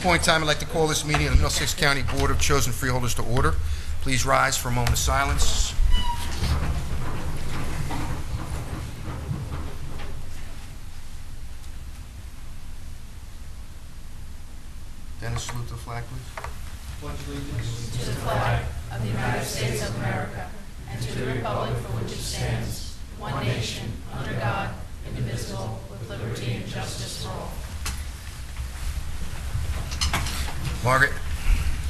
point in time, I'd like to call this meeting of the Middlesex County Board of Chosen Freeholders to order. Please rise for a moment of silence. Dennis, salute to the flag, please. To the flag of the United States of America and to the republic for which it stands, one nation, under God, indivisible, with liberty and justice for all. Margaret.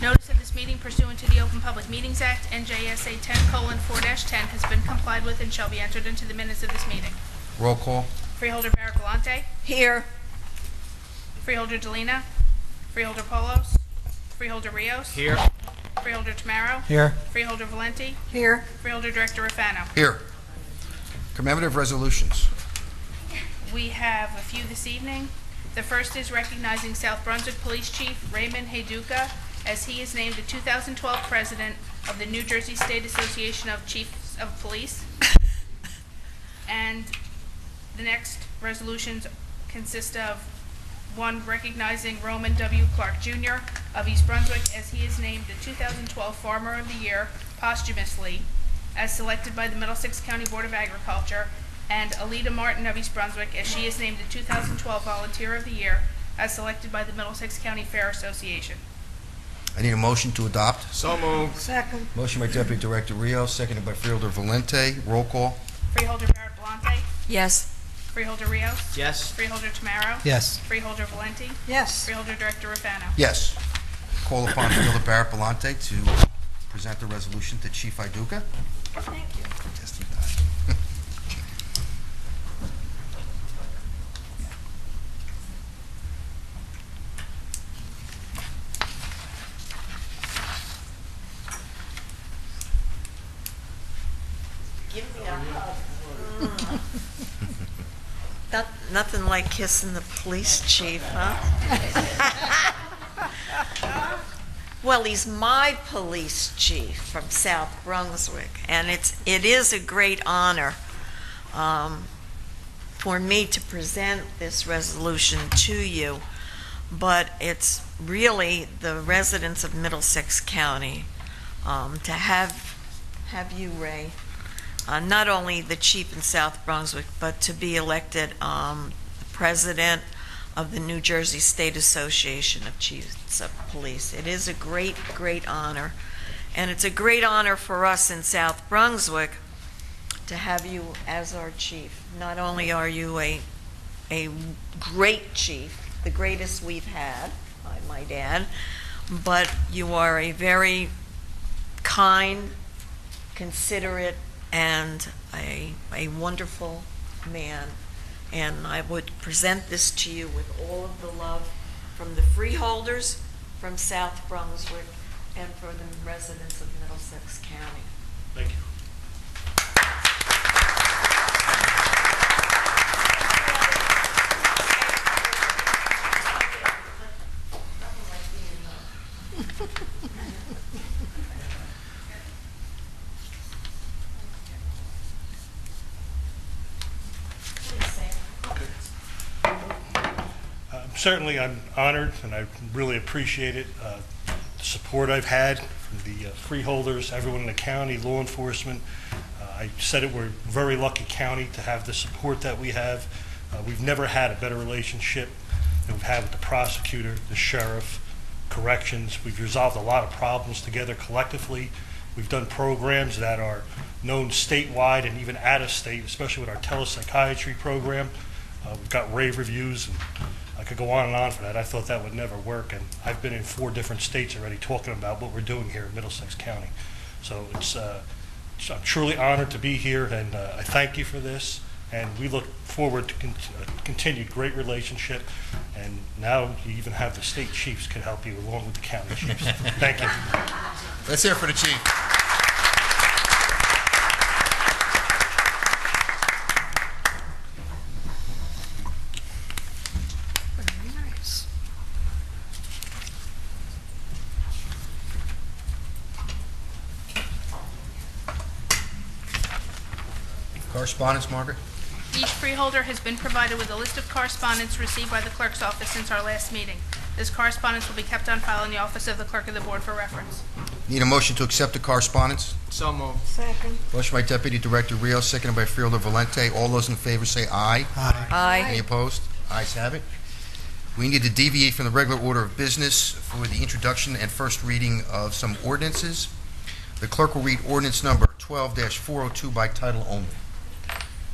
Notice of this meeting pursuant to the Open Public Meetings Act, NJSA 10:4-10, has been complied with and shall be entered into the minutes of this meeting. Roll call. Freeholder Barracolante. Here. Freeholder Delina. Freeholder Polos. Freeholder Rios. Here. Freeholder Tamaro. Here. Freeholder Valenti. Here. Freeholder Director Rafano. Here. Commemorative resolutions. We have a few this evening. The first is recognizing South Brunswick Police Chief Raymond Hayduka as he is named the 2012 President of the New Jersey State Association of Chiefs of Police. And the next resolutions consist of one, recognizing Roman W. Clark Jr. of East Brunswick as he is named the 2012 Farmer of the Year posthumously as selected by the Middlesex County Board of Agriculture, and Alita Martin of East Brunswick as she is named the 2012 Volunteer of the Year as selected by the Middlesex County Fair Association. I need a motion to adopt. So moved. Second. Motion by Deputy Director Rios, seconded by Freeholder Valente. Roll call. Freeholder Barracolante. Yes. Freeholder Rios. Yes. Freeholder Tamaro. Yes. Freeholder Valenti. Yes. Freeholder Director Rafano. Yes. Call upon Freeholder Barracolante to present the resolution to Chief Hayduka. Thank you. Yes, you got it. Give me a hug. Nothing like kissing the police chief, huh? Well, he's my police chief from South Brunswick, and it is a great honor for me to present this resolution to you, but it's really the residents of Middlesex County to have you, Ray, not only the chief in South Brunswick, but to be elected the president of the New Jersey State Association of Chiefs of Police. It is a great, great honor. And it's a great honor for us in South Brunswick to have you as our chief. Not only are you a great chief, the greatest we've had, I might add, but you are a very kind, considerate, and a wonderful man. And I would present this to you with all of the love from the Freeholders, from South Brunswick, and for the residents of Middlesex County. Thank you. Certainly, I'm honored, and I really appreciate it. The support I've had from the freeholders, everyone in the county, law enforcement. I said it, we're a very lucky county to have the support that we have. We've never had a better relationship than we've had with the prosecutor, the sheriff, corrections. We've resolved a lot of problems together collectively. We've done programs that are known statewide and even out of state, especially with our telepsychiatry program. We've got rave reviews, and I could go on and on for that. I thought that would never work, and I've been in 4 different states already talking about what we're doing here in Middlesex County. So I'm truly honored to be here, and I thank you for this, and we look forward to continued great relationship, and now you even have the state chiefs can help you along with the county chiefs. Thank you. Let's hear it for the chief. Very nice. Correspondence, Margaret? Each freeholder has been provided with a list of correspondence received by the clerk's office since our last meeting. This correspondence will be kept on file in the office of the clerk of the board for reference. Need a motion to accept the correspondence? So moved. Second. Motion by Deputy Director Rios, seconded by Freeholder Valente. All those in favor say aye. Any Aye. opposed? Ayes have it. We need to deviate from the regular order of business for the introduction and first reading of some ordinances. The clerk will read ordinance number 12-402 by title only.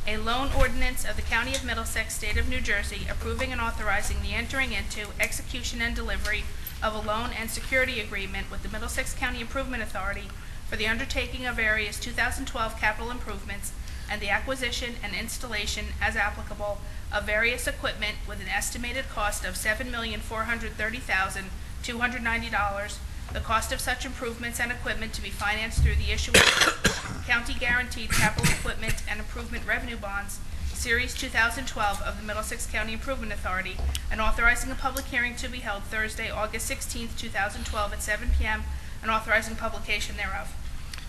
A loan ordinance of the County of Middlesex, State of New Jersey, approving and authorizing the entering into, execution, and delivery of a loan and security agreement with the Middlesex County Improvement Authority for the undertaking of various 2012 capital improvements and the acquisition and installation, as applicable, of various equipment with an estimated cost of $7,430,290. The cost of such improvements and equipment to be financed through the issuance of county-guaranteed capital equipment and improvement revenue bonds, Series 2012 of the Middlesex County Improvement Authority, and authorizing a public hearing to be held Thursday, August 16, 2012 at 7 p.m., and authorizing publication thereof.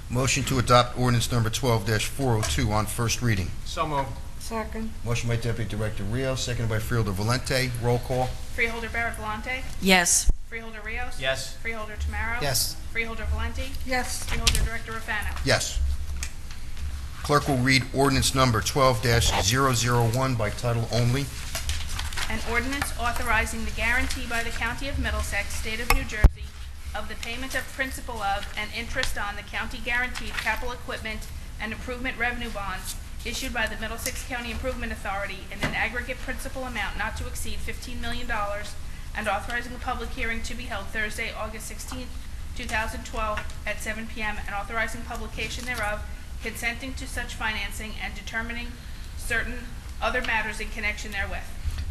Motion to adopt ordinance number 12-402 on first reading. So moved. Second. Motion by Deputy Director Rios, seconded by Freeholder Valente. Roll call. Freeholder Barrett Galante. Yes. Freeholder Rios. Yes. Freeholder Tamaro. Yes. Freeholder Valente. Yes. Freeholder Director Rafano. Yes. Clerk will read ordinance number 12-001 by title only. An ordinance authorizing the guarantee by the County of Middlesex, State of New Jersey, of the payment of principal of and interest on the county-guaranteed capital equipment and improvement revenue bonds issued by the Middlesex County Improvement Authority in an aggregate principal amount not to exceed $15 million, and authorizing a public hearing to be held Thursday, August 16, 2012, at 7 p.m., and authorizing publication thereof, consenting to such financing, and determining certain other matters in connection therewith.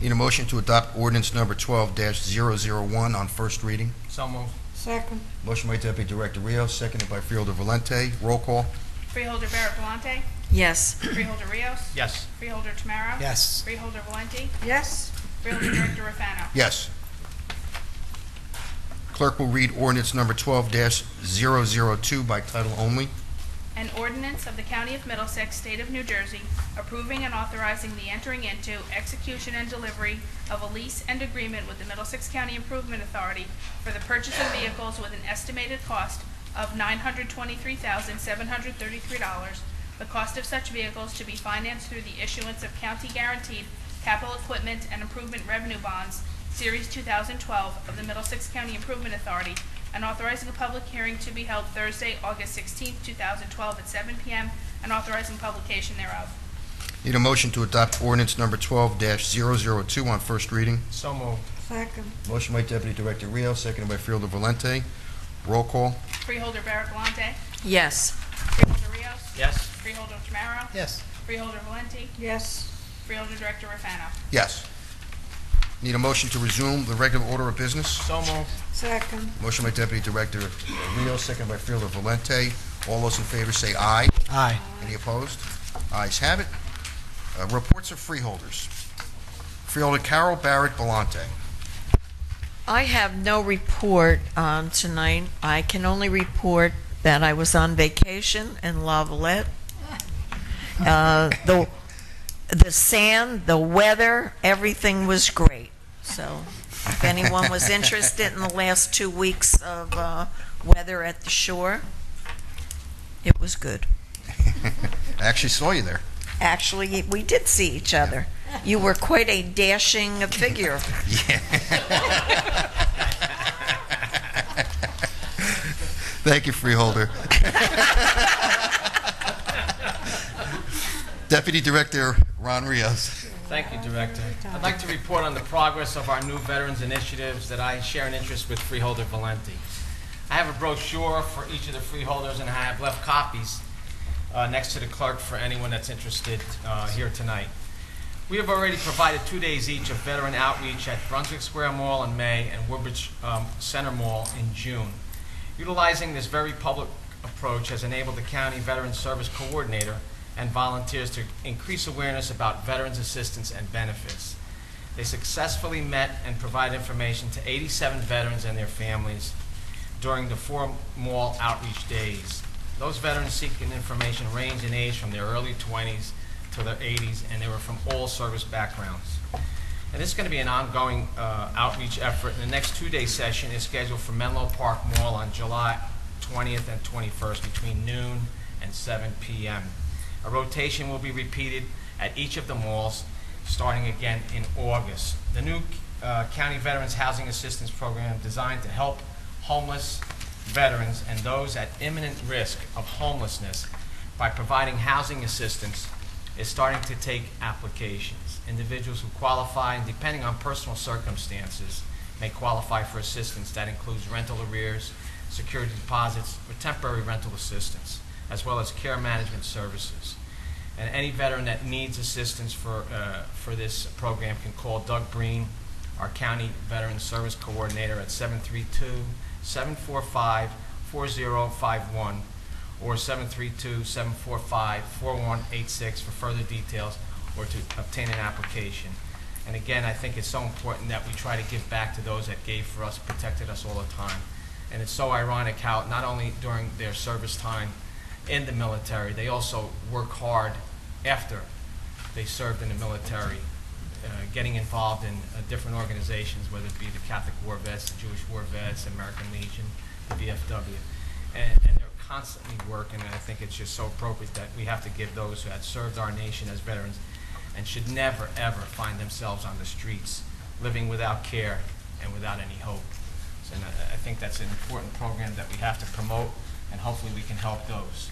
Need a motion to adopt ordinance number 12-001 on first reading. So moved. Second. Motion by Deputy Director Rios, seconded by Freeholder Valente. Roll call. Freeholder Barrett Galante. Yes. Freeholder Rios. Yes. Freeholder Tamaro. Yes. Freeholder Valente. Yes. Freeholder Director Rafano. Yes. Clerk will read ordinance number 12-002 by title only. An ordinance of the County of Middlesex, State of New Jersey, approving and authorizing the entering into, execution, and delivery of a lease and agreement with the Middlesex County Improvement Authority for the purchase of vehicles with an estimated cost of $923,733. The cost of such vehicles to be financed through the issuance of county-guaranteed capital equipment and improvement revenue bonds, Series 2012 of the Middlesex County Improvement Authority, and authorizing a public hearing to be held Thursday, August 16, 2012 at 7 p.m., and authorizing publication thereof. Need a motion to adopt ordinance number 12-002 on first reading. So moved. Second. Motion by Deputy Director Rios, seconded by Freeholder Valente. Roll call. Freeholder Barrett Galante. Yes. Freeholder Rios. Yes. Freeholder Tamaro. Yes. Freeholder Valente. Yes. Freeholder Director Rafano. Yes. Need a motion to resume the regular order of business. So moved. Second. Motion by Deputy Director Rios, seconded by Freeholder Valente. All those in favor say aye. Aye. Any opposed? Ayes have it. Reports of freeholders. Freeholder Carol Barrett Galante. I have no report tonight. I can only report that I was on vacation in La Valette. The sand, the weather, everything was great. So if anyone was interested in the last 2 weeks of weather at the shore, it was good. I actually saw you there. Actually, we did see each other. You were quite a dashing figure. Thank you, Freeholder. Deputy Director Ron Rios. Thank you, Director. I'd like to report on the progress of our new veterans initiatives that I share an interest with Freeholder Valente. I have a brochure for each of the freeholders, and I have left copies next to the clerk for anyone that's interested here tonight. We have already provided 2 days each of veteran outreach at Brunswick Square Mall in May and Woodbridge Center Mall in June. Utilizing this very public approach has enabled the County Veteran Service Coordinator and volunteers to increase awareness about veterans assistance and benefits. They successfully met and provided information to 87 veterans and their families during the 4 mall outreach days. Those veterans seeking information range in age from their early 20s to their 80s, and they were from all service backgrounds. And this is going to be an ongoing outreach effort. And the next two-day session is scheduled for Menlo Park Mall on July 20th and 21st between noon and 7 p.m. A rotation will be repeated at each of the malls starting again in August. The new County Veterans Housing Assistance Program, designed to help homeless veterans and those at imminent risk of homelessness by providing housing assistance, is starting to take applications. Individuals who qualify, and depending on personal circumstances, may qualify for assistance that includes rental arrears, security deposits, or temporary rental assistance, as well as care management services. And any veteran that needs assistance for this program can call Doug Breen, our County Veteran Service Coordinator, at 732-745-4051 or 732-745-4186 for further details or to obtain an application. And again, I think it's so important that we try to give back to those that gave for us, protected us all the time. And it's so ironic how not only during their service time in the military, they also work hard after they served in the military, getting involved in different organizations, whether it be the Catholic War Vets, the Jewish War Vets, American Legion, the VFW. And they're constantly working, and I think it's just so appropriate that we have to give those who had served our nation as veterans and should never, ever find themselves on the streets, living without care and without any hope. So I think that's an important program that we have to promote, and hopefully we can help those.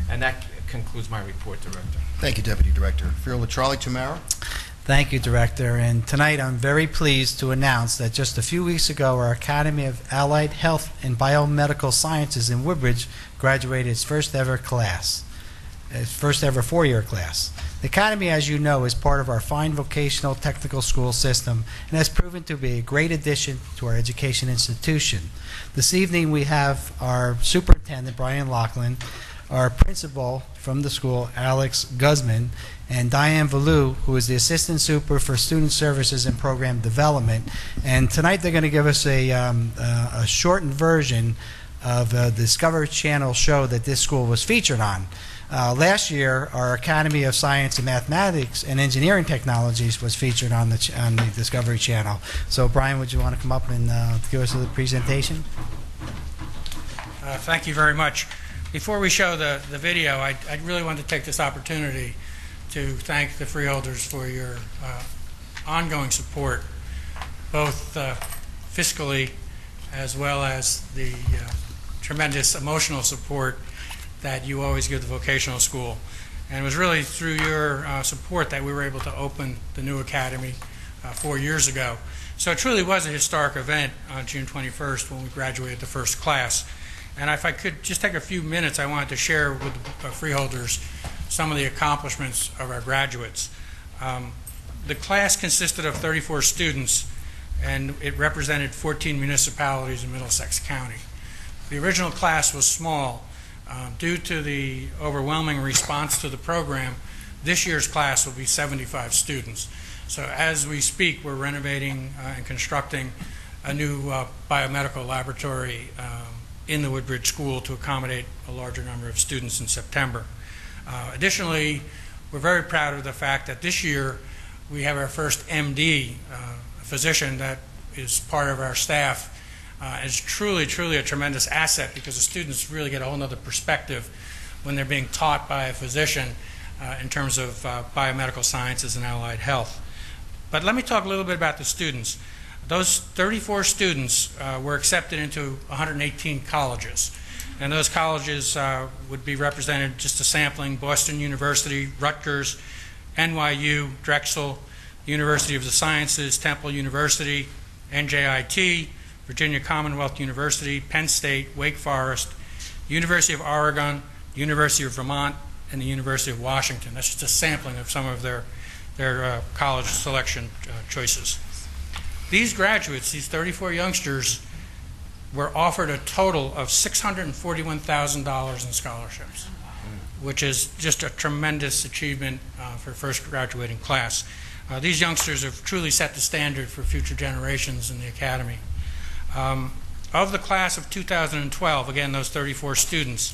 And that concludes my report, Director. Thank you, Deputy Director. Field Charlie Tamara. Thank you, Director. And tonight I'm very pleased to announce that just a few weeks ago, our Academy of Allied Health and Biomedical Sciences in Woodbridge graduated its first ever class, its first ever four-year class. The Academy, as you know, is part of our fine vocational technical school system and has proven to be a great addition to our education institution. This evening we have our Superintendent, Brian Laughlin, our principal from the school, Alex Guzman, and Diane Valou, who is the Assistant Super for Student Services and Program Development. And tonight they're going to give us a shortened version of the Discovery Channel show that this school was featured on. Last year, our Academy of Science and Mathematics and Engineering Technologies was featured on the Discovery Channel. So, Brian, would you want to come up and give us a presentation? Thank you very much. Before we show the video, I really want to take this opportunity to thank the Freeholders for your ongoing support, both fiscally as well as the tremendous emotional support that you always give the vocational school. And it was really through your support that we were able to open the new academy 4 years ago. So it truly was a historic event on June 21st when we graduated the first class. And if I could just take a few minutes, I wanted to share with the Freeholders some of the accomplishments of our graduates. The class consisted of 34 students, and it represented 14 municipalities in Middlesex County. The original class was small. Due to the overwhelming response to the program, this year's class will be 75 students. So as we speak, we're renovating and constructing a new biomedical laboratory in the Woodbridge School to accommodate a larger number of students in September. Additionally, we're very proud of the fact that this year we have our first MD, a physician that is part of our staff. It's truly, truly a tremendous asset because the students really get a whole other perspective when they're being taught by a physician in terms of biomedical sciences and allied health. But let me talk a little bit about the students. Those 34 students were accepted into 118 colleges. And those colleges would be represented, just a sampling: Boston University, Rutgers, NYU, Drexel, University of the Sciences, Temple University, NJIT, Virginia Commonwealth University, Penn State, Wake Forest, University of Oregon, University of Vermont, and the University of Washington. That's just a sampling of some of their college selection choices. These graduates, these 34 youngsters, were offered a total of $641,000 in scholarships, which is just a tremendous achievement for first graduating class. These youngsters have truly set the standard for future generations in the academy. Of the class of 2012, again, those 34 students,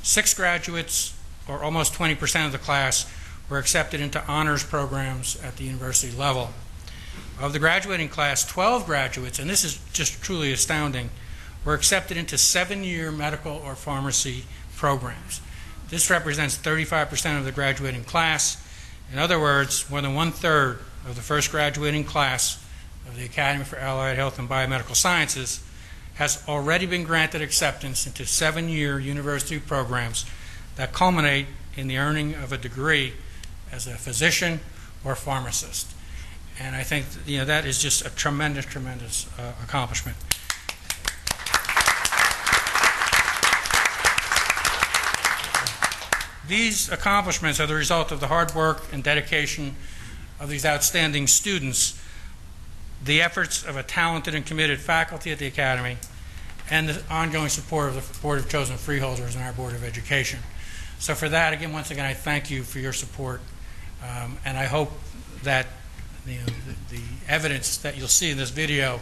6 graduates, or almost 20% of the class, were accepted into honors programs at the university level. Of the graduating class, 12 graduates, and this is just truly astounding, were accepted into 7-year medical or pharmacy programs. This represents 35% of the graduating class. In other words, more than 1/3 of the first graduating class of the Academy for Allied Health and Biomedical Sciences has already been granted acceptance into 7-year university programs that culminate in the earning of a degree as a physician or pharmacist. And I think that is just a tremendous, tremendous accomplishment. These accomplishments are the result of the hard work and dedication of these outstanding students, the efforts of a talented and committed faculty at the Academy, and the ongoing support of the Board of Chosen Freeholders and our Board of Education. So for that, once again, I thank you for your support, and I hope that the evidence that you'll see in this video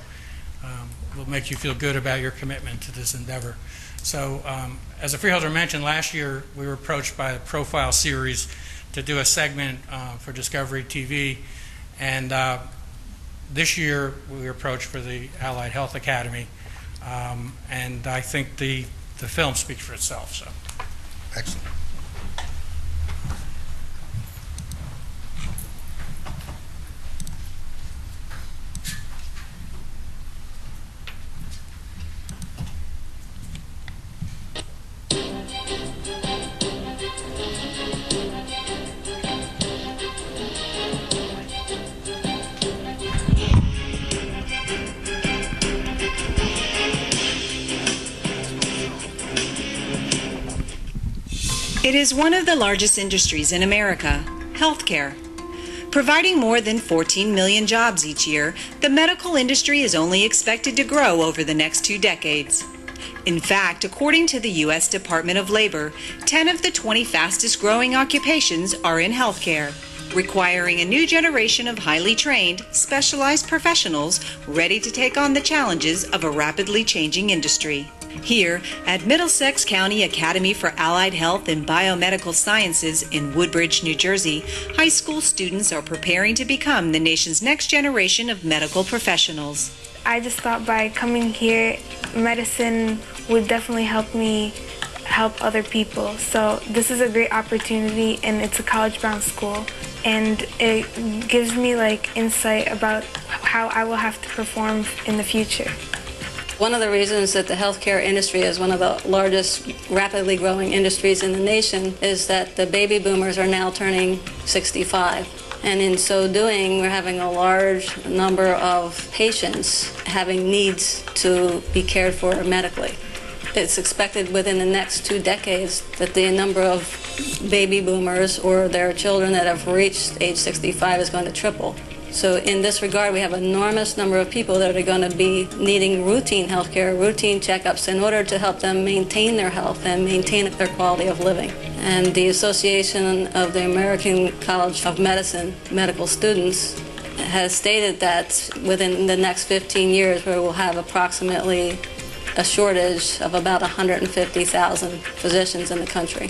will make you feel good about your commitment to this endeavor. So as a freeholder mentioned, last year we were approached by the Profile series to do a segment for Discovery TV, and this year we were approached for the Allied Health Academy, and I think the film speaks for itself. So. Excellent. It is one of the largest industries in America, healthcare. Providing more than 14 million jobs each year, the medical industry is only expected to grow over the next 2 decades. In fact, according to the U.S. Department of Labor, 10 of the 20 fastest growing occupations are in healthcare, requiring a new generation of highly trained, specialized professionals ready to take on the challenges of a rapidly changing industry. Here at Middlesex County Academy for Allied Health and Biomedical Sciences in Woodbridge, New Jersey, high school students are preparing to become the nation's next generation of medical professionals. I just thought by coming here, medicine would definitely help me help other people. So this is a great opportunity, and it's a college-bound school, and it gives me insight about how I will have to perform in the future. One of the reasons that the healthcare industry is one of the largest rapidly growing industries in the nation is that the baby boomers are now turning 65. And in so doing, we're having a large number of patients having needs to be cared for medically. It's expected within the next 2 decades that the number of baby boomers or their children that have reached age 65 is going to triple. So in this regard, we have an enormous number of people that are going to be needing routine health care, routine checkups in order to help them maintain their health and maintain their quality of living. And the Association of the American College of Medicine medical students has stated that within the next 15 years, we will have approximately a shortage of about 150,000 physicians in the country.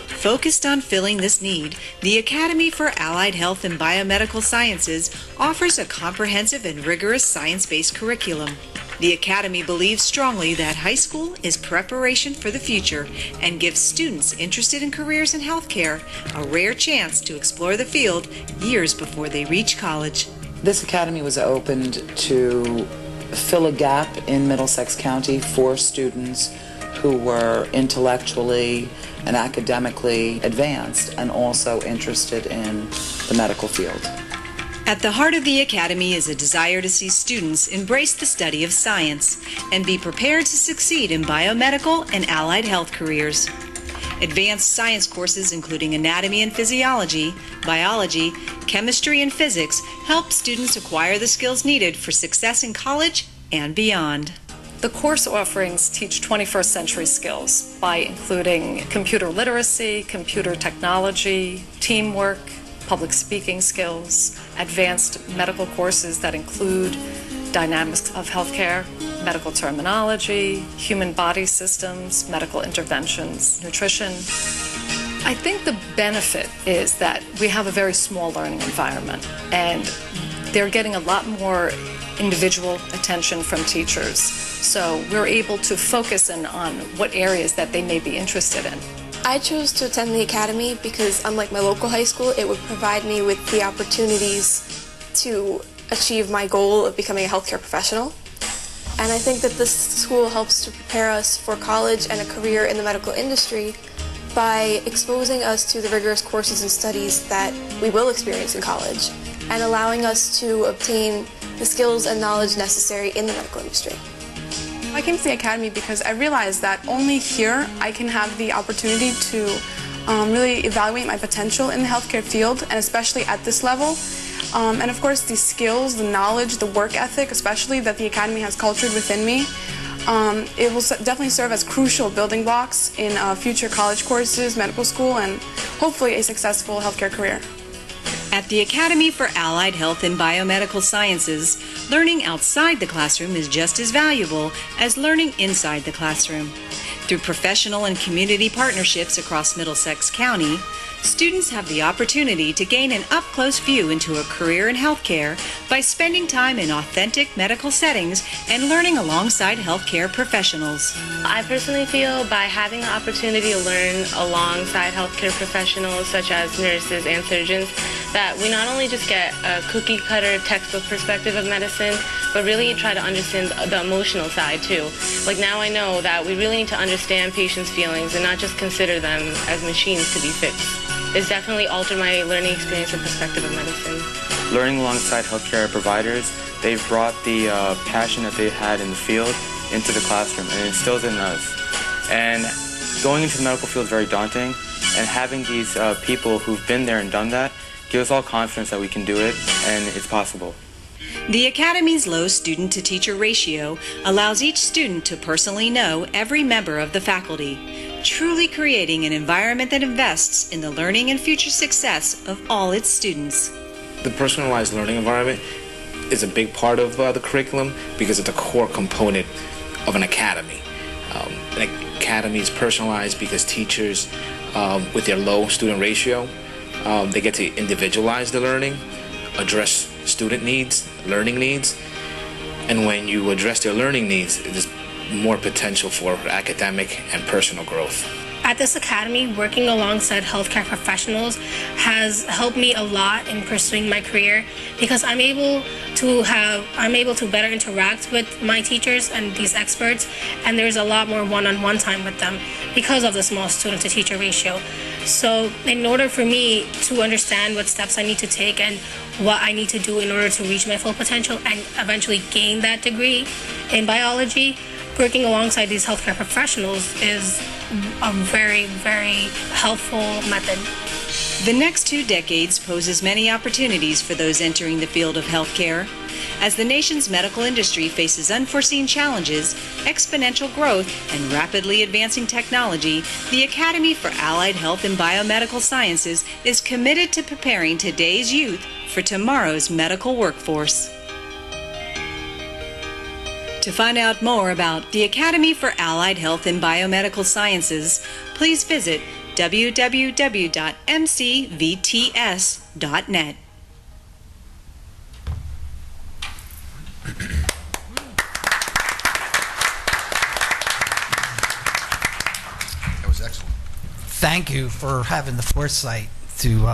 Focused on filling this need, the Academy for Allied Health and Biomedical Sciences offers a comprehensive and rigorous science-based curriculum. The Academy believes strongly that high school is preparation for the future and gives students interested in careers in healthcare a rare chance to explore the field years before they reach college. This academy was opened to fill a gap in Middlesex County for students who were intellectually and academically advanced and also interested in the medical field. At the heart of the Academy is a desire to see students embrace the study of science and be prepared to succeed in biomedical and allied health careers. Advanced science courses including anatomy and physiology, biology, chemistry, and physics help students acquire the skills needed for success in college and beyond. The course offerings teach 21st century skills by including computer literacy, computer technology, teamwork, public speaking skills, advanced medical courses that include dynamics of healthcare, medical terminology, human body systems, medical interventions, nutrition. I think the benefit is that we have a very small learning environment, and they're getting a lot more individual attention from teachers. So we're able to focus in on what areas that they may be interested in. I chose to attend the academy because, unlike my local high school, it would provide me with the opportunities to achieve my goal of becoming a healthcare professional. And I think that this school helps to prepare us for college and a career in the medical industry by exposing us to the rigorous courses and studies that we will experience in college and allowing us to obtain the skills and knowledge necessary in the medical industry. I came to the academy because I realized that only here I can have the opportunity to really evaluate my potential in the healthcare field, and especially at this level. And of course, the skills, the knowledge, the work ethic, especially that the academy has cultured within me, it will definitely serve as crucial building blocks in future college courses, medical school, and hopefully a successful healthcare career. At the Academy for Allied Health and Biomedical Sciences, learning outside the classroom is just as valuable as learning inside the classroom. Through professional and community partnerships across Middlesex County, students have the opportunity to gain an up-close view into a career in healthcare by spending time in authentic medical settings and learning alongside healthcare professionals. I personally feel by having the opportunity to learn alongside healthcare professionals such as nurses and surgeons that we not only just get a cookie-cutter textbook perspective of medicine, but really try to understand the emotional side too. Like now I know that we really need to understand patients' feelings and not just consider them as machines to be fixed. It's definitely altered my learning experience and perspective of medicine. Learning alongside healthcare providers, they've brought the passion that they had in the field into the classroom and it instills in us. And going into the medical field is very daunting, and having these people who've been there and done that gives us all confidence that we can do it and it's possible. The Academy's low student-to-teacher ratio allows each student to personally know every member of the faculty, truly creating an environment that invests in the learning and future success of all its students. The personalized learning environment is a big part of the curriculum because it's a core component of an academy. An academy is personalized because teachers, with their low student ratio, they get to individualize the learning, address student needs, learning needs, and when you address their learning needs, there's more potential for academic and personal growth. At this academy, working alongside healthcare professionals has helped me a lot in pursuing my career because I'm able to better interact with my teachers and these experts, and there's a lot more one-on-one time with them because of the small student-to-teacher ratio. So in order for me to understand what steps I need to take and what I need to do in order to reach my full potential and eventually gain that degree in biology, working alongside these healthcare professionals is a very, very helpful method. The next 2 decades poses many opportunities for those entering the field of healthcare. As the nation's medical industry faces unforeseen challenges, exponential growth, and rapidly advancing technology, the Academy for Allied Health and Biomedical Sciences is committed to preparing today's youth for tomorrow's medical workforce. To find out more about the Academy for Allied Health and Biomedical Sciences, please visit www.mcvts.net. That was excellent. Thank you for having the foresight to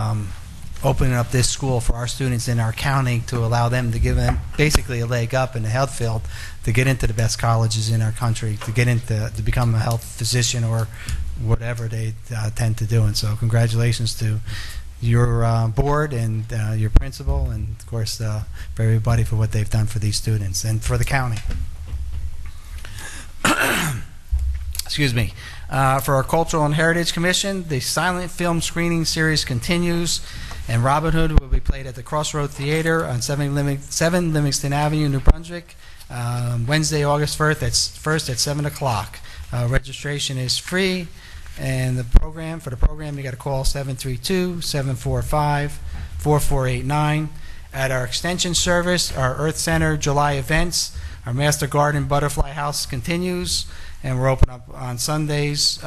opening up this school for our students in our county to allow them to give them basically a leg up in the health field to get into the best colleges in our country, to get into to become a health physician or whatever they tend to do. And so congratulations to your board and your principal and, of course, for everybody for what they've done for these students and for the county. Excuse me. For our Cultural and Heritage Commission, the silent film screening series continues, and Robin Hood will be played at the Crossroad Theater on 7 Livingston Avenue, New Brunswick, Wednesday, August 1st at 7 o'clock. Registration is free, and for the program, you got to call 732-745-4489. At our Extension Service, our Earth Center July events, our Master Garden Butterfly House continues, and we're open up on Sundays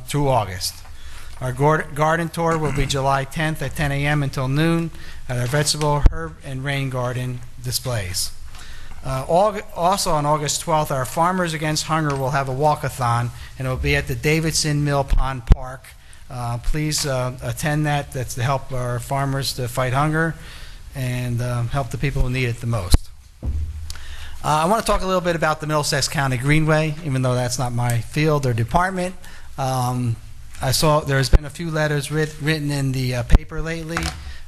through August. Our garden tour will be July 10th at 10 a.m. until noon at our vegetable, herb, and rain garden displays. Also on August 12th, our Farmers Against Hunger will have a walkathon, and it will be at the Davidson Mill Pond Park. Please attend that. That's to help our farmers to fight hunger and help the people who need it the most. I want to talk a little bit about the Middlesex County Greenway, even though that's not my field or department. I saw there's been a few letters written in the paper lately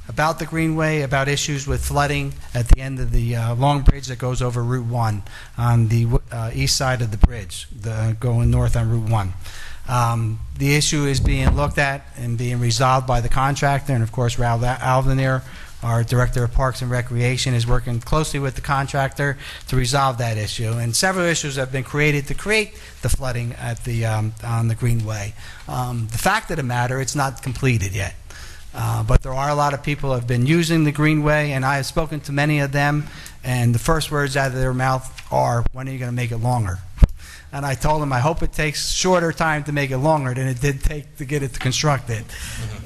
about the Greenway, about issues with flooding at the end of the long bridge that goes over Route 1 on the east side of the bridge, going north on Route 1. The issue is being looked at and being resolved by the contractor, and of course Ralph Alvenier, our Director of Parks and Recreation, is working closely with the contractor to resolve that issue. And several issues have been created to create the flooding at on the Greenway. The fact of the matter, it's not completed yet. But there are a lot of people who have been using the Greenway, and I have spoken to many of them, and the first words out of their mouth are, when are you going to make it longer? And I told them I hope it takes shorter time to make it longer than it did take to get it constructed.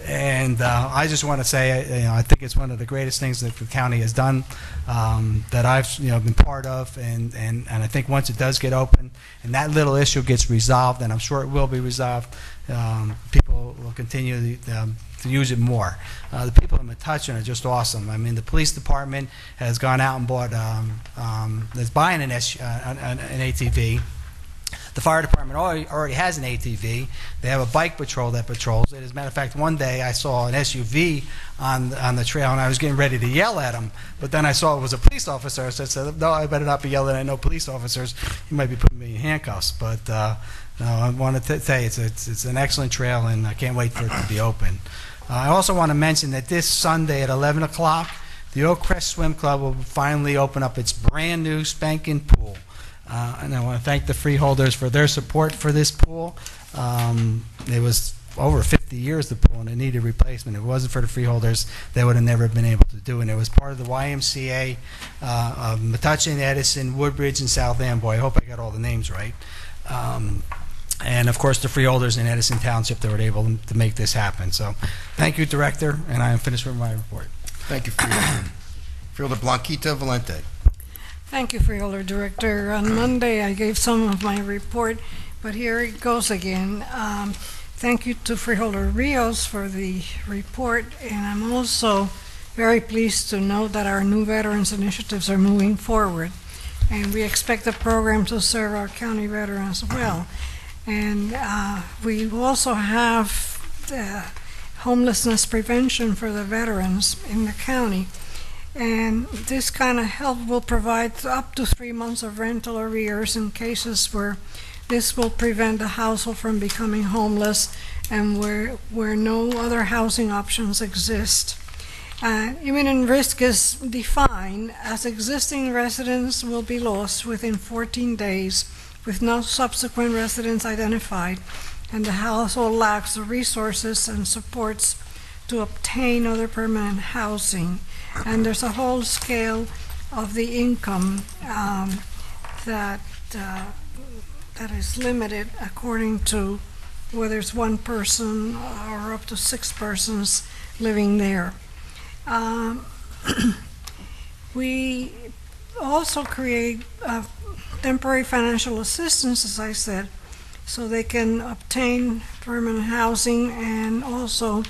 And I just want to say, I think it's one of the greatest things that the county has done, that I've been part of, and I think once it does get open and that little issue gets resolved, and I'm sure it will be resolved, people will continue to use it more. The people in Metuchen are just awesome. I mean, the police department has gone out and bought, is buying an ATV. The fire department already has an ATV. They have a bike patrol that patrols it. As a matter of fact, one day I saw an SUV on the trail, and I was getting ready to yell at him, but then I saw it was a police officer, so I said, no, I better not be yelling at no police officers. He might be putting me in handcuffs. But no, I wanted to say it's an excellent trail, and I can't wait for it to be open. I also want to mention that this Sunday at 11 o'clock, the Oak Crest Swim Club will finally open up its brand new spanking pool. And I want to thank the Freeholders for their support for this pool. It was over 50 years, the pool, and it needed replacement. If it wasn't for the Freeholders, they would have never been able to do it. It was part of the YMCA of Metuchen, Edison, Woodbridge, and South Amboy. I hope I got all the names right. And, of course, the Freeholders in Edison Township that were able to make this happen. So thank you, Director, and I am finished with my report. Thank you, Freeholder. Freeholder Blanquita Valente. Thank you, Freeholder Director. On Monday, I gave some of my report, but here it goes again. Thank you to Freeholder Rios for the report, and I'm also very pleased to note that our new veterans initiatives are moving forward, and we expect the program to serve our county veterans well. And we also have homelessness prevention for the veterans in the county. And this kind of help will provide up to 3 months of rental arrears in cases where this will prevent the household from becoming homeless and where no other housing options exist. Imminent risk is defined as existing residents will be lost within 14 days with no subsequent residents identified, and the household lacks the resources and supports to obtain other permanent housing. And there's a whole scale of the income that is limited according to whether it's one person or up to 6 persons living there. We also create temporary financial assistance, as I said, so they can obtain permanent housing, and also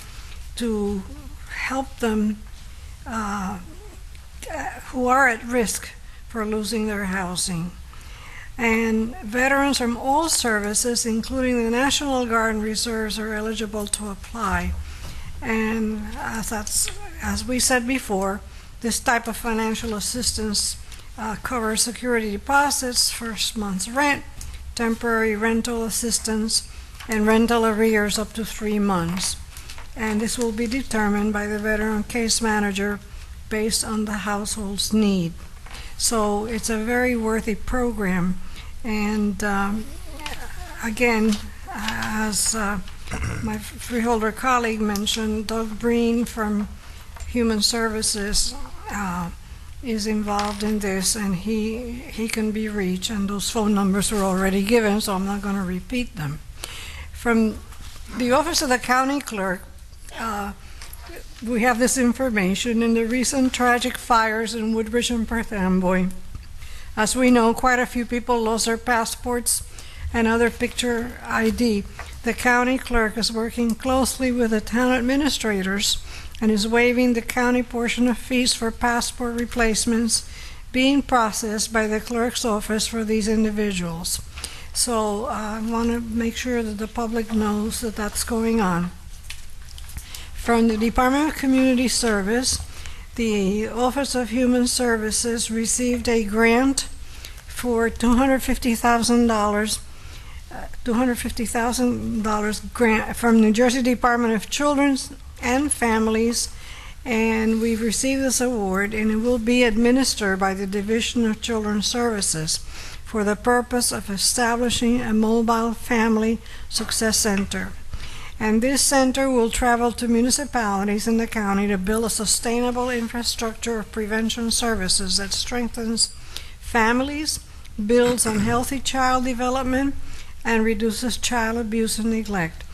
to help them who are at risk for losing their housing. And veterans from all services, including the National Guard and Reserves, are eligible to apply. And as we said before, this type of financial assistance covers security deposits, first month's rent, temporary rental assistance, and rental arrears up to 3 months. And this will be determined by the veteran case manager based on the household's need. So it's a very worthy program. And again, as my Freeholder colleague mentioned, Doug Breen from Human Services is involved in this, and he can be reached, and those phone numbers were already given, so I'm not going to repeat them. From The Office of the County Clerk, we have this information in the recent tragic fires in Woodbridge and Perth Amboy. As we know, quite a few people lost their passports and other picture ID. The county clerk is working closely with the town administrators and is waiving the county portion of fees for passport replacements being processed by the clerk's office for these individuals. So I want to make sure that the public knows that that's going on. From the Department of Community Service, the Office of Human Services received a grant for $250,000 grant from New Jersey Department of Children and Families, and we've received this award, and it will be administered by the Division of Children's Services for the purpose of establishing a mobile family success center. And this center will travel to municipalities in the county to build a sustainable infrastructure of prevention services that strengthens families, builds on healthy child development, and reduces child abuse and neglect.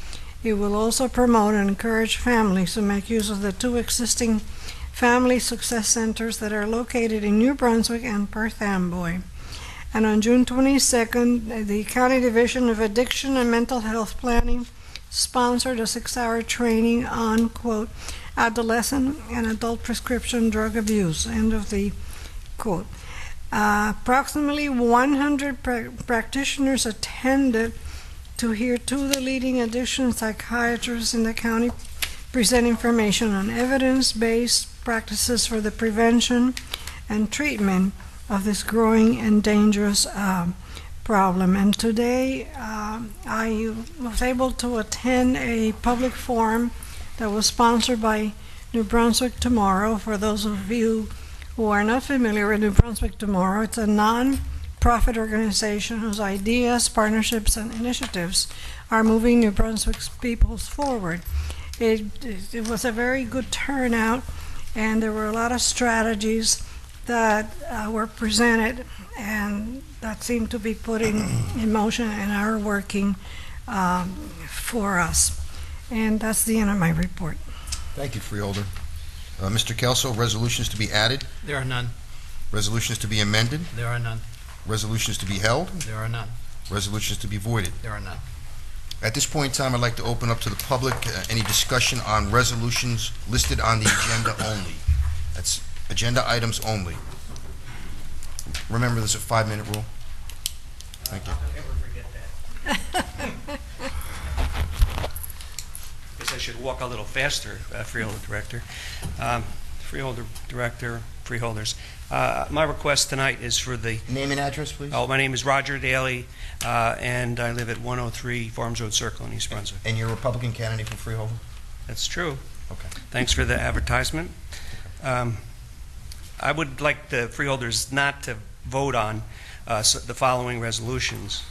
It will also promote and encourage families to make use of the 2 existing family success centers that are located in New Brunswick and Perth Amboy. And on June 22nd, the County Division of Addiction and Mental Health Planning sponsored a 6-hour training on, quote, adolescent and adult prescription drug abuse, end of the quote. Approximately 100 practitioners attended to hear 2 of the leading addiction psychiatrists in the county present information on evidence-based practices for the prevention and treatment of this growing and dangerous problem. And today I was able to attend a public forum that was sponsored by New Brunswick Tomorrow. For those of you who are not familiar with New Brunswick Tomorrow, it's a non-profit organization whose ideas, partnerships, and initiatives are moving New Brunswick's peoples forward. It was a very good turnout, and there were a lot of strategies that were presented and that seem to be put in motion and are working for us. And that's the end of my report. Thank you, Freeholder. Mr. Kelso, resolutions to be added? There are none. Resolutions to be amended? There are none. Resolutions to be held? There are none. Resolutions to be voided? There are none. At this point in time, I'd like to open up to the public any discussion on resolutions listed on the agenda only. That's agenda items only. Remember, there's a 5-minute rule. Thank you. Guess I should walk a little faster, Freeholder Director. Freeholder Director, Freeholders. My request tonight is for the... Name and address, please. Oh, my name is Roger Daly, and I live at 103 Farms Road Circle in East Brunswick. And you're a Republican candidate for Freeholder? That's true. Okay. Thanks for the advertisement. I would like the Freeholders not to vote on the following resolutions.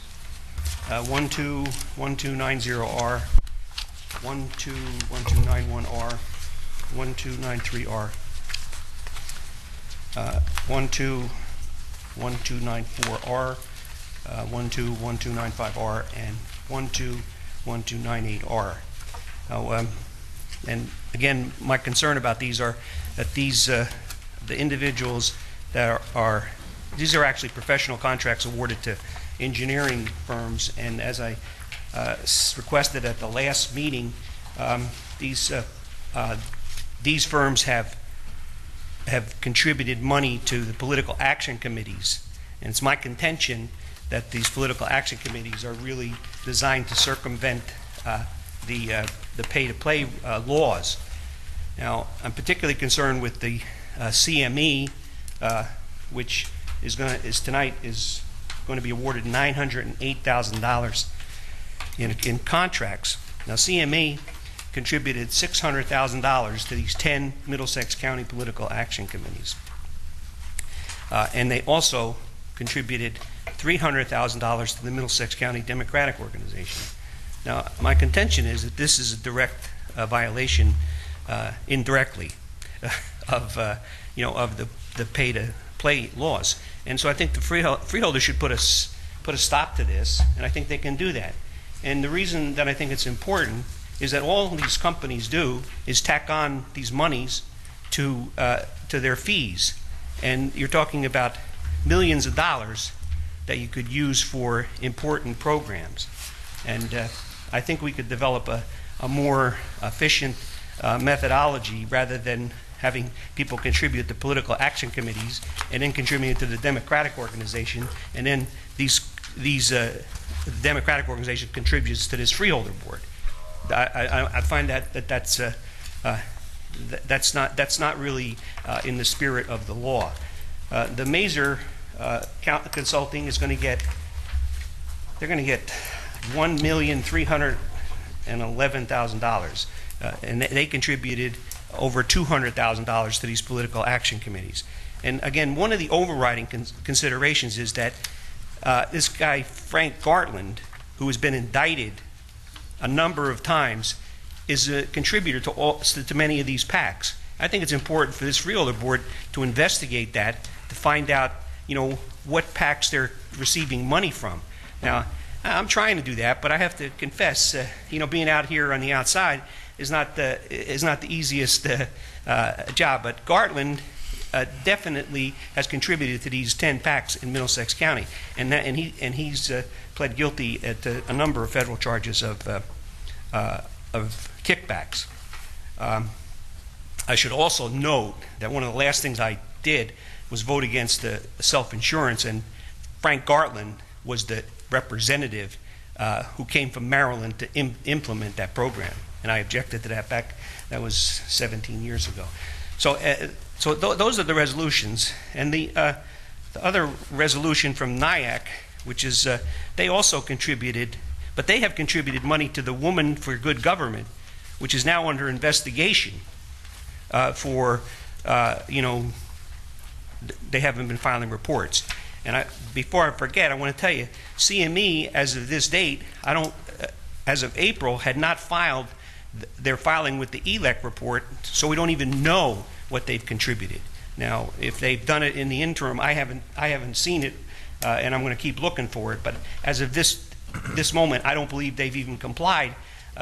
1290R, 1291R, 1293R, 1294R, 1295R, and 1298R. Now, and again, my concern about these are that these the individuals that these are actually professional contracts awarded to engineering firms, and as I requested at the last meeting, these firms have contributed money to the political action committees, and it's my contention that these political action committees are really designed to circumvent the pay-to-play laws. Now, I'm particularly concerned with the CME, which is going to be awarded $908,000 in contracts. Now, CME contributed $600,000 to these 10 Middlesex County political action committees, and they also contributed $300,000 to the Middlesex County Democratic Organization. Now, my contention is that this is a direct violation, indirectly, of the pay-to-play laws. And so I think the freeholders should put a stop to this, and I think they can do that. And the reason that I think it's important is that all these companies do is tack on these monies to their fees. And you're talking about millions of dollars that you could use for important programs. And I think we could develop a more efficient methodology rather than having people contribute to political action committees and then contribute to the Democratic organization, and then these Democratic organization contributes to this freeholder board. I find that's not really in the spirit of the law. The Mazer Consulting is going to get $1,311,000, and they contributed over $200,000 to these political action committees. And again, one of the overriding considerations is that this guy Frank Gartland, who has been indicted a number of times, is a contributor to many of these PACs. I think it's important for this freeholder board to investigate that, to find out, what PACs they're receiving money from. Now, I'm trying to do that, but I have to confess, being out here on the outside is not the easiest job. But Gartland definitely has contributed to these 10 PACs in Middlesex County, and he's pled guilty at a number of federal charges of kickbacks. I should also note that one of the last things I did was vote against the self-insurance, and Frank Gartland was the representative who came from Maryland to implement that program, and I objected to that that was 17 years ago. So those are the resolutions, and the other resolution from NIAC, which is they also contributed, but they have contributed money to the Woman for Good Government, which is now under investigation for they haven't been filing reports. And before I forget, I want to tell you, CME, as of this date, as of April, had not filed their filing with the ELEC report, so we don't even know what they've contributed. Now, if they've done it in the interim, I haven't seen it, and I'm going to keep looking for it. But as of this moment, I don't believe they've even complied.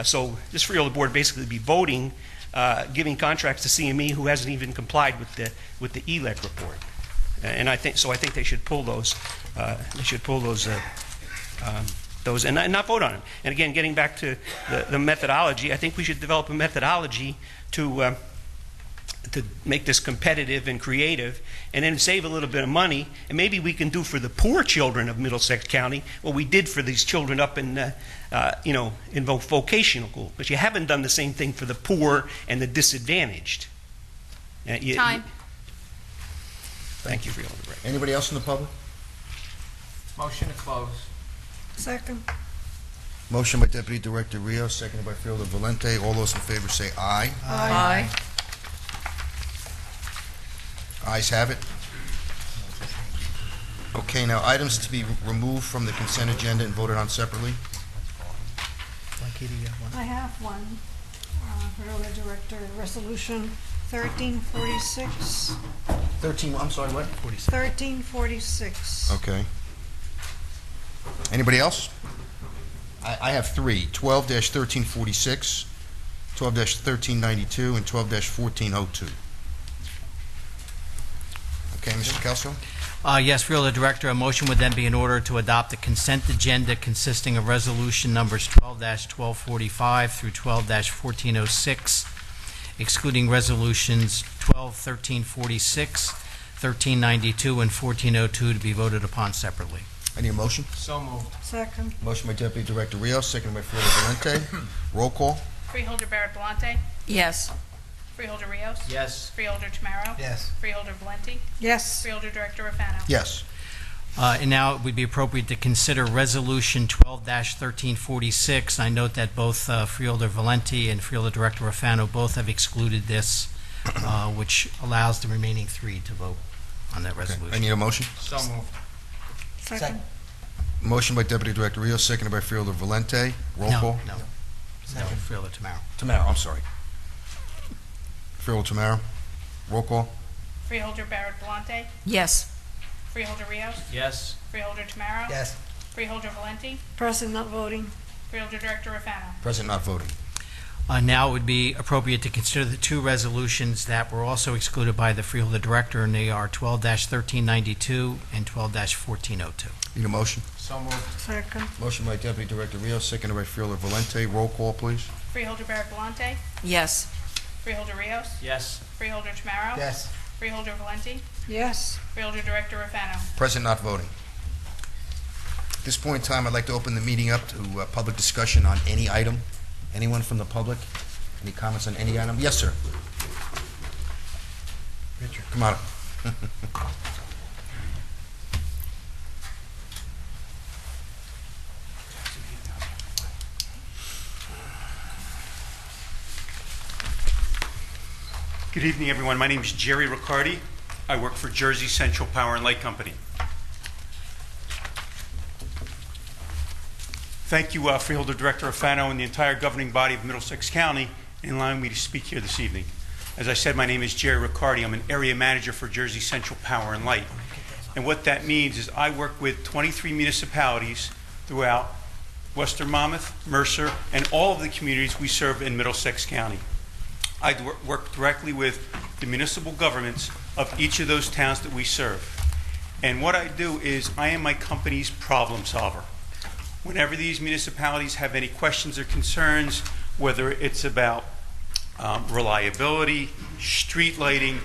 So this freeholder board basically be voting, giving contracts to CME who hasn't even complied with the ELEC report. And I think they should pull those. Those and not vote on them. And again, getting back to the methodology, I think we should develop a methodology to make this competitive and creative, and then save a little bit of money. And maybe we can do for the poor children of Middlesex County what we did for these children up in vocational school. But you haven't done the same thing for the poor and the disadvantaged. Time. Thank you for your order. Anybody else in the public? Motion to close. Second. Motion by Deputy Director Rios, seconded by Freeholder Valente. All those in favor say aye. Aye. Ayes have it. Okay, now items to be removed from the consent agenda and voted on separately. I have one, Freeholder Director, Resolution 1346. 13, I'm sorry, what? 1346. Okay. Anybody else? I have three, 12-1346, 12-1392, and 12-1402. Okay, Mr. Kelso? Yes, Freeholder Director, a motion would then be in order to adopt the consent agenda consisting of resolution numbers 12-1245 through 12-1406, excluding resolutions 12-1346, 1392, and 1402 to be voted upon separately. I need a motion. So moved. Second. Motion by Deputy Director Rios, seconded by Freeholder Valente. Roll call. Freeholder Barrett Belante. Yes. Freeholder Rios. Yes. Freeholder Tamaro. Yes. Freeholder Valenti. Yes. Freeholder Director Rafano. Yes. And now it would be appropriate to consider Resolution 12-1346. I note that both Freeholder Valenti and Freeholder Director Rafano both have excluded this, which allows the remaining three to vote on that resolution. I need a motion. So moved. Second. Motion by Deputy Director Rios, seconded by Freeholder Valente. Roll call. No. Freeholder Tamaro. Tamaro, I'm sorry. Freeholder Tamaro. Roll call. Freeholder Barrett Belante. Yes. Freeholder Rios. Yes. Freeholder Tamaro. Yes. Freeholder Valenti. Present, not voting. Freeholder Director Rafano. Present, not voting. Now it would be appropriate to consider the two resolutions that were also excluded by the Freeholder Director, and they are 12-1392 and 12-1402. Need a motion? So moved. Second. Motion by Deputy Director Rios, seconded by Freeholder Valente. Roll call, please. Freeholder Barrett Galante. Yes. Freeholder Rios. Yes. Freeholder Tamaro. Yes. Freeholder Valenti. Yes. Freeholder Director Rafano. Present, not voting. At this point in time, I'd like to open the meeting up to public discussion on any item. Anyone from the public? Any comments on any item? Yes, sir. Richard, come on up. Good evening, everyone. My name is Jerry Riccardi. I work for Jersey Central Power and Light Company. Thank you, Freeholder Director Rafano, and the entire governing body of Middlesex County in allowing me to speak here this evening. As I said, my name is Jerry Riccardi. I'm an area manager for Jersey Central Power and Light. And what that means is I work with 23 municipalities throughout Western Monmouth, Mercer, and all of the communities we serve in Middlesex County. I work directly with the municipal governments of each of those towns that we serve. And what I do is I am my company's problem solver. Whenever these municipalities have any questions or concerns, whether it's about reliability, street lighting,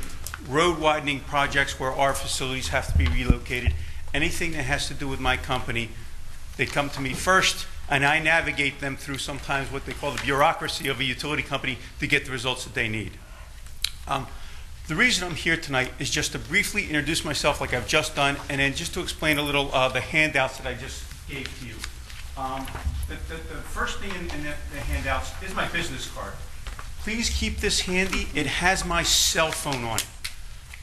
road widening projects where our facilities have to be relocated, anything that has to do with my company, they come to me first, and I navigate them through sometimes what they call the bureaucracy of a utility company to get the results that they need. The reason I'm here tonight is just to briefly introduce myself like I've just done, and then just to explain a little the handouts that I just gave to you. The first thing in the handouts is my business card. Please keep this handy. It has my cell phone on it.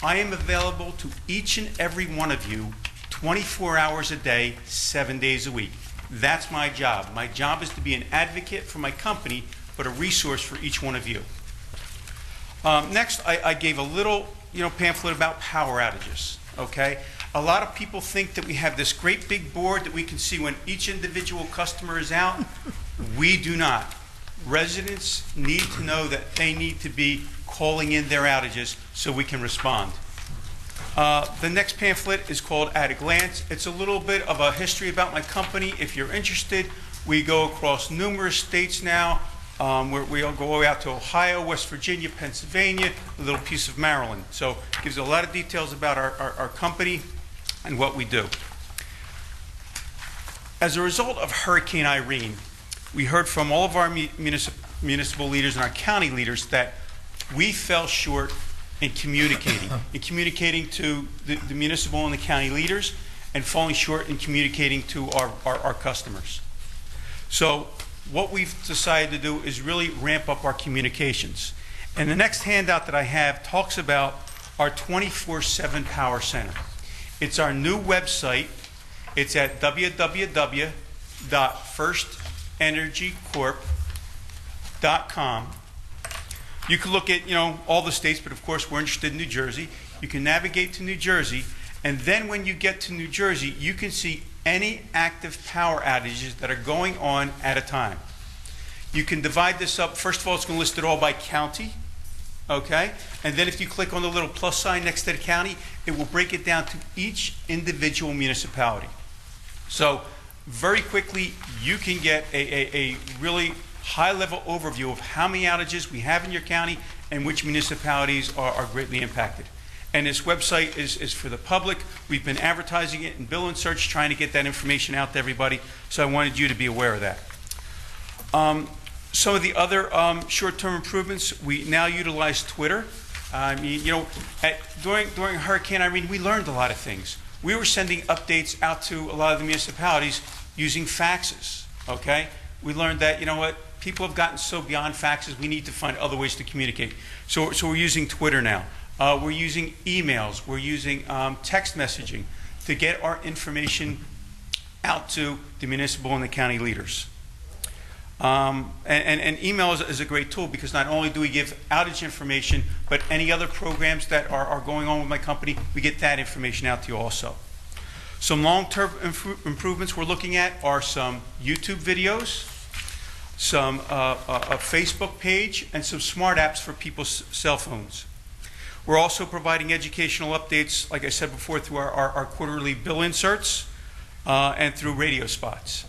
I am available to each and every one of you 24 hours a day, 7 days a week. That's my job. My job is to be an advocate for my company, but a resource for each one of you. Next, I gave a little pamphlet about power outages. Okay? A lot of people think that we have this great big board that we can see when each individual customer is out. We do not. Residents need to know that they need to be calling in their outages so we can respond. The next pamphlet is called At a Glance. It's a little bit of a history about my company. If you're interested, we go across numerous states now. We'll go out to Ohio, West Virginia, Pennsylvania, a little piece of Maryland. So it gives a lot of details about our company and what we do. As a result of Hurricane Irene, we heard from all of our municipal leaders and our county leaders that we fell short in communicating to the municipal and the county leaders, and falling short in communicating to our customers. So what we've decided to do is really ramp up our communications. And the next handout that I have talks about our 24/7 Power Center. It's our new website. It's at www.firstenergycorp.com. You can look at, all the states, but of course we're interested in New Jersey. You can navigate to New Jersey, and then when you get to New Jersey, you can see any active power outages that are going on at a time. You can divide this up. First of all, it's going to list it all by county, okay? And then if you click on the little plus sign next to the county, it will break it down to each individual municipality. So very quickly, you can get a really high-level overview of how many outages we have in your county and which municipalities are greatly impacted. And this website is for the public. We've been advertising it in Bill and Search, trying to get that information out to everybody, so I wanted you to be aware of that. Some of the other short-term improvements, we now utilize Twitter. During Hurricane Irene, we learned a lot of things. We were sending updates out to a lot of the municipalities using faxes, okay? We learned that, people have gotten so beyond faxes, we need to find other ways to communicate. So we're using Twitter now. We're using emails. We're using text messaging to get our information out to the municipal and the county leaders. And email is a great tool, because not only do we give outage information, but any other programs that are going on with my company, we get that information out to you also. Some long-term improvements we're looking at are some YouTube videos, some a Facebook page, and some smart apps for people's cell phones. We're also providing educational updates, like I said before, through our quarterly bill inserts and through radio spots.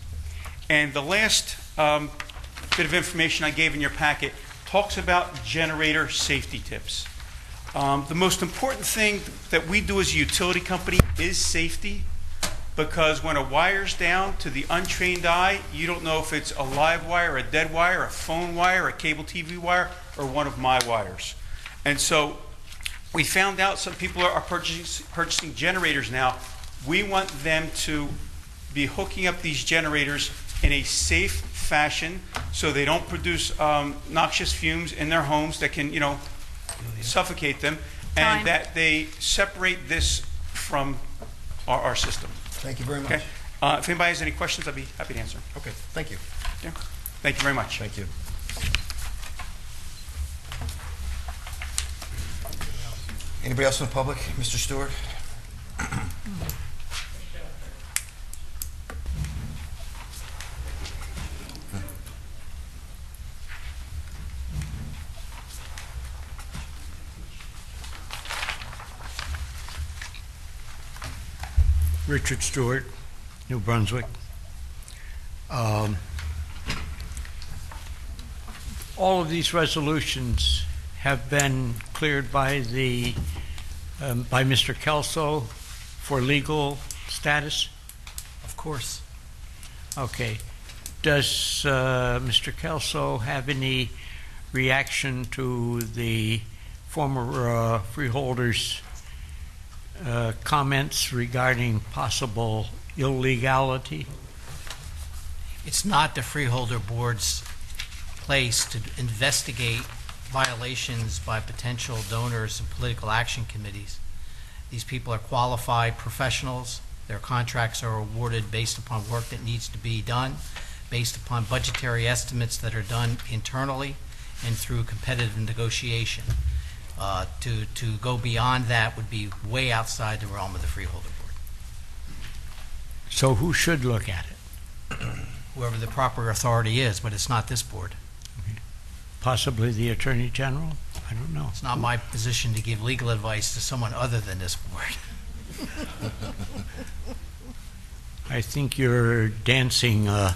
And the last bit of information I gave in your packet talks about generator safety tips. The most important thing that we do as a utility company is safety, because when a wire's down, to the untrained eye, you don't know if it's a live wire, a dead wire, a phone wire, a cable TV wire, or one of my wires. And so we found out some people are purchasing generators now. We want them to be hooking up these generators in a safe fashion so they don't produce noxious fumes in their homes that can, suffocate them, and that they separate this from our system. Thank you very much. Okay? If anybody has any questions, I'd be happy to answer. Okay, thank you. Yeah. Thank you very much. Thank you. Anybody else in the public? Mr. Stewart? Richard Stewart, New Brunswick. All of these resolutions have been cleared by Mr. Kelso for legal status? Of course. Okay. Does Mr. Kelso have any reaction to the former Freeholders' comments regarding possible illegality? It's not the Freeholder Board's place to investigate violations by potential donors and political action committees. These people are qualified professionals. Their contracts are awarded based upon work that needs to be done, based upon budgetary estimates that are done internally and through competitive negotiation. To go beyond that would be way outside the realm of the Freeholder Board. So who should look at it? Whoever the proper authority is, but it's not this board. Possibly the Attorney General? I don't know. It's not my position to give legal advice to someone other than this board. I think you're dancing a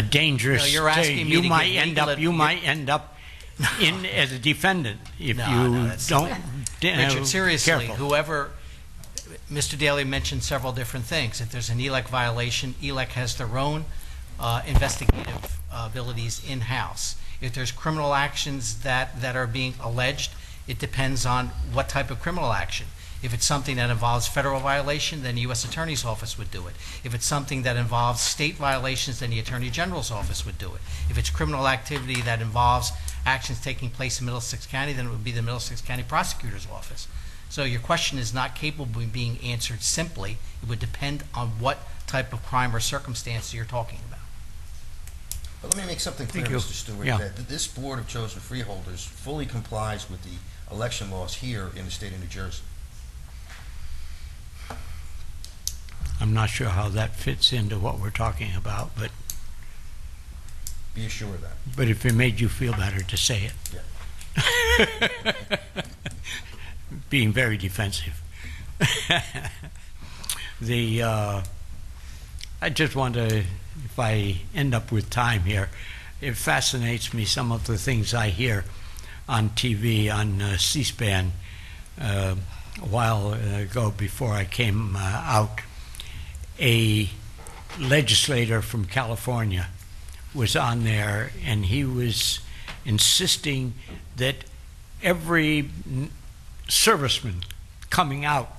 dangerous. No, you're asking me you to might give end legal up. You might end up in as a defendant if don't. Richard, seriously, careful. whoever. Mr. Daly mentioned several different things. If there's an ELEC violation, ELEC has their own investigative abilities in-house. If there's criminal actions that are being alleged, it depends on what type of criminal action. If it's something that involves federal violation, then the U.S. Attorney's Office would do it. If it's something that involves state violations, then the Attorney General's Office would do it. If it's criminal activity that involves actions taking place in Middlesex County, then it would be the Middlesex County Prosecutor's Office. So your question is not capable of being answered simply. It would depend on what type of crime or circumstance you're talking about. But let me make something clear, Mr. Stewart, that this Board of Chosen Freeholders fully complies with the election laws here in the state of New Jersey. I'm not sure how that fits into what we're talking about, but be assured of that. But if it made you feel better to say it. Yeah. Being very defensive. I just want to, if I end up with time here, it fascinates me some of the things I hear on TV, on C-SPAN, a while ago before I came out. A legislator from California was on there, and he was insisting that every serviceman coming out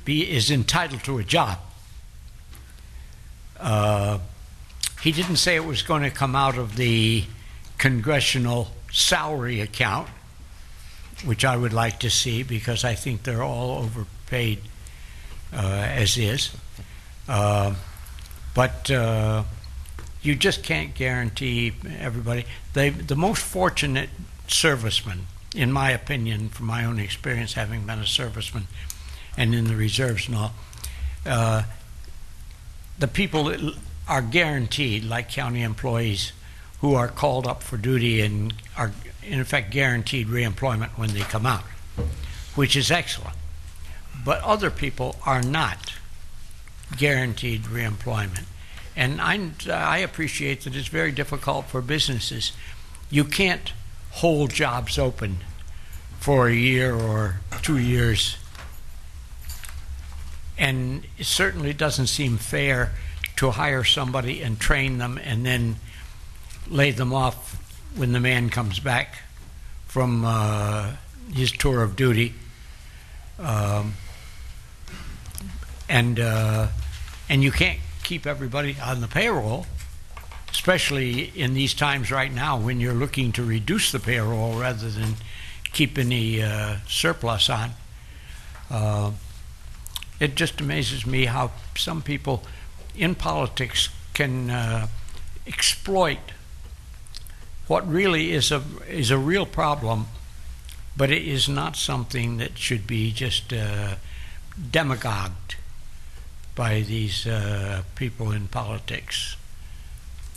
is entitled to a job. He didn't say it was going to come out of the congressional salary account, which I would like to see because I think they're all overpaid as is. But you just can't guarantee everybody. The most fortunate servicemen, in my opinion, from my own experience having been a serviceman and in the reserves and all, the people that are guaranteed, like county employees, who are called up for duty and are, in effect, guaranteed reemployment when they come out, which is excellent. But other people are not guaranteed reemployment. And I appreciate that it's very difficult for businesses. You can't hold jobs open for a year or 2 years. And it certainly doesn't seem fair to hire somebody and train them and then lay them off when the man comes back from his tour of duty. And you can't keep everybody on the payroll, especially in these times right now when you're looking to reduce the payroll rather than keep any surplus on. It just amazes me how some people in politics can exploit what really is a real problem, but it is not something that should be just demagogued by these people in politics.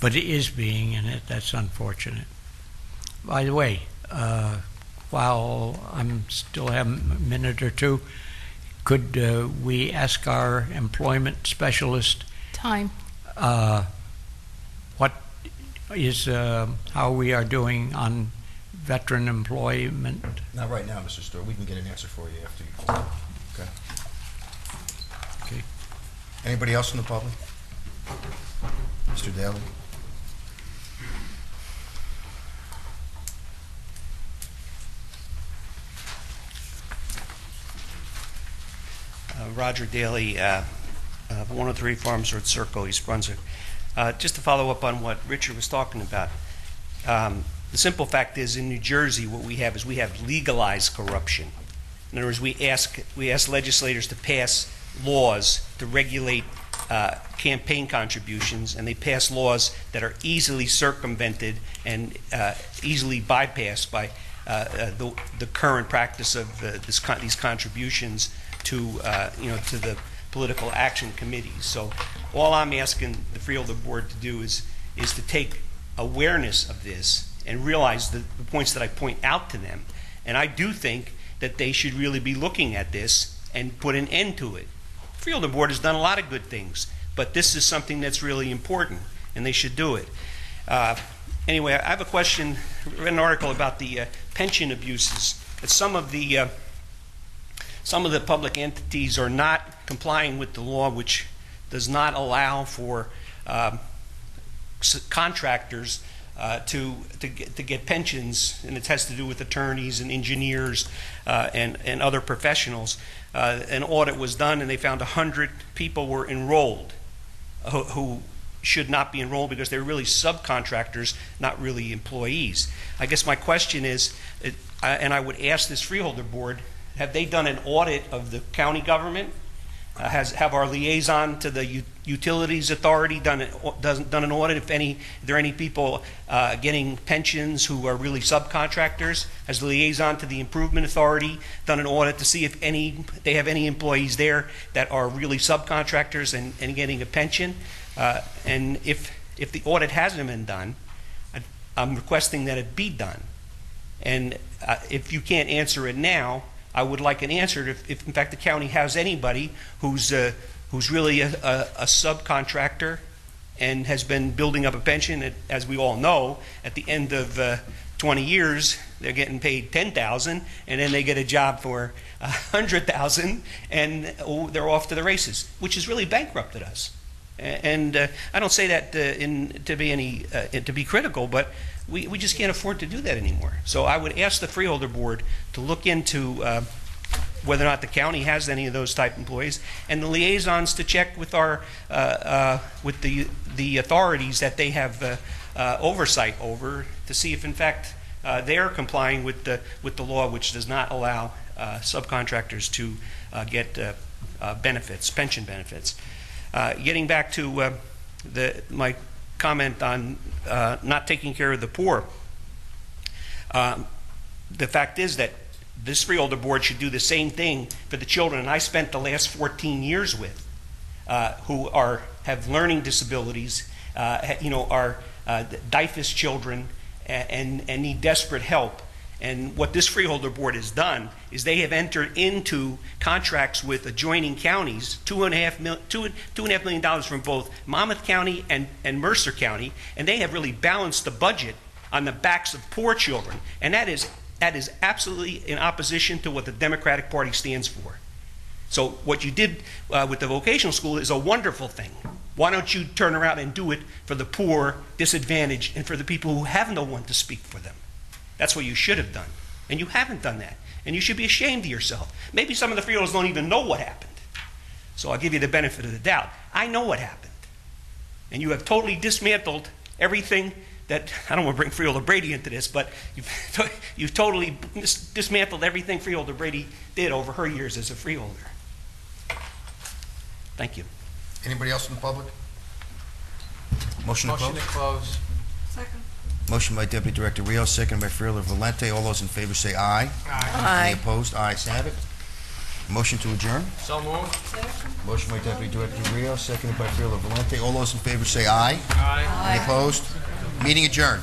But it is being, and that's unfortunate. By the way, while I'm still have a minute or two, could we ask our employment specialist Time. What is how we are doing on veteran employment? Not right now, Mr. Stewart. We can get an answer for you after you call. Okay. Okay. Anybody else from the public? Mr. Daly? Roger Daly, 103 Farms Road Circle, East Brunswick. Just to follow up on what Richard was talking about, the simple fact is in New Jersey what we have is we have legalized corruption. In other words, we ask legislators to pass laws to regulate campaign contributions, and they pass laws that are easily circumvented and easily bypassed by the current practice of these contributions to the political action committees. So all I'm asking the Freeholder Board to do is to take awareness of this and realize the points that I point out to them. And I do think that they should really be looking at this and put an end to it. The Freeholder Board has done a lot of good things, but this is something that's really important, and they should do it. Anyway, I have a question. I read an article about the pension abuses. That some of the public entities are not complying with the law, which does not allow for contractors to get pensions, and it has to do with attorneys and engineers and other professionals. An audit was done, and they found 100 people were enrolled who should not be enrolled because they're really subcontractors, not really employees. I guess my question is, and I would ask this Freeholder Board, have they done an audit of the county government? Have our liaison to the Utilities Authority done an audit? If there are any people getting pensions who are really subcontractors? Has the liaison to the Improvement Authority done an audit to see if they have any employees there that are really subcontractors and getting a pension? And if the audit hasn't been done, I'm requesting that it be done. And if you can't answer it now, I would like an answer if in fact the county has anybody who's really a subcontractor and has been building up a pension. As we all know, at the end of 20 years, they're getting paid $10,000, and then they get a job for $100,000, and they're off to the races, which has really bankrupted us. And I don't say that to be critical, but we just can't afford to do that anymore. So I would ask the Freeholder Board to look into whether or not the county has any of those type employees, and the liaisons to check with with the authorities that they have oversight over to see if in fact they are complying with the law, which does not allow subcontractors to get benefits, pension benefits. Getting back to my comment on not taking care of the poor, the fact is that this Freeholder Board should do the same thing for the children I spent the last 14 years with, who have learning disabilities, are DIFUS children and need desperate help. And what this Freeholder Board has done is they have entered into contracts with adjoining counties, $2.5 million from both Monmouth County and Mercer County, and they have really balanced the budget on the backs of poor children. And that is absolutely in opposition to what the Democratic Party stands for. So what you did with the vocational school is a wonderful thing. Why don't you turn around and do it for the poor, disadvantaged, and for the people who have no one to speak for them? That's what you should have done. And you haven't done that. And you should be ashamed of yourself. Maybe some of the Freeholders don't even know what happened. So I'll give you the benefit of the doubt. I know what happened. And you have totally dismantled everything that, I don't want to bring Freeholder Brady into this, but you've totally dismantled everything Freeholder Brady did over her years as a freeholder. Thank you. Anybody else in the public? Motion to Motion close? to close. Second. Motion by Deputy Director Rios, second by Freeholder Valente. All those in favor say aye. Aye. Any opposed? Ayes have it. Motion to adjourn. So moved. Motion by Deputy Director Rios, seconded by Freeholder Valente. All those in favor say aye. Aye. Any opposed? Meeting adjourned.